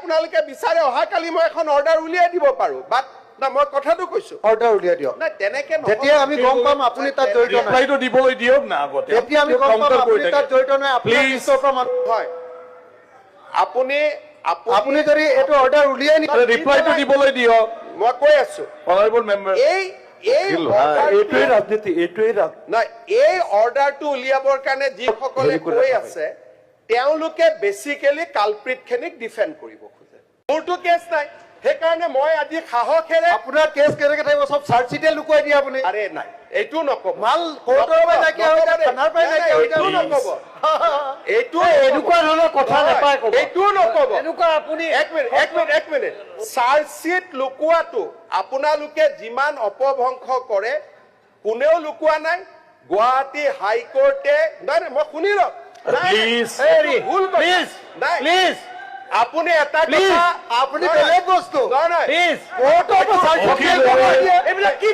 আপোনালোকে বিচাৰে অহাকালি মই এখন অৰ্ডাৰ উলিয়াই দিব পাৰো বাট না মই কথাটো কৈছো অৰ্ডাৰ উলিয়াই দিয়ক নাই তেনেকে যেতিয়া আমি গম পাম আপুনি তাত জড়িত নাই ৰিপ্লাইটো দিবলৈ দিয়ক না আগতে যেতিয়া আমি গম পাম আপুনি তাত জড়িত নাই Please. হয় আপুনি আপুনি যদি এইটো অৰ্ডাৰ উলিয়াই নিয়ে ৰিপ্লাইটো দিবলৈ দিয়ক মই কৈ আছো অনাৰেবল মেম্বাৰ এই এইটোৱে ৰাজনীতি এইটোৱে নাই এই অৰ্ডাৰটো উলিয়াবৰ কাৰণে যিসকলে কৈ আছে তেওঁলোকে বেসিক্যালি কালপ্ৰিটখিনিক ডিফেন্ড কৰিব খোজে মোৰটো কেছ নাই সেইকাৰণে মই আজি সাহসেৰে আপোনাৰ কেছ কেনেকৈ থাকিব চব চাৰ্জচিটে লুকুৱাই দিয়ে আপুনি আৰে নাই এইটো নকব মাল কোৰ্টৰ পৰা নাইকিয়া হৈ যায় থানাৰ পৰা নাইকিয়া হৈ যায় এইটো নকব এইটো এনেকুৱা ধৰণৰ কথা নাপায় ক'ব এইটো নকব এনেকুৱা আপুনি এক মিনিট চাৰ্জচিট লুকুৱাটো আপোনালোকে যিমান অপভংশ কৰে কোনেও লুকুৱা নাই গুৱাহাটী হাইকোৰ্টে নাই মই শুনি লওক Please. ভুল প্লিজ নাই প্লিজ আপুনি এটা প্লিজ কথা আপুনি বেলেগ বস্তু নহয় প্লিজ কোৰ্টৰ পৰা চাৰ্জচিট Okay, লুকুৱাই দিয়ে এইবিলাক কি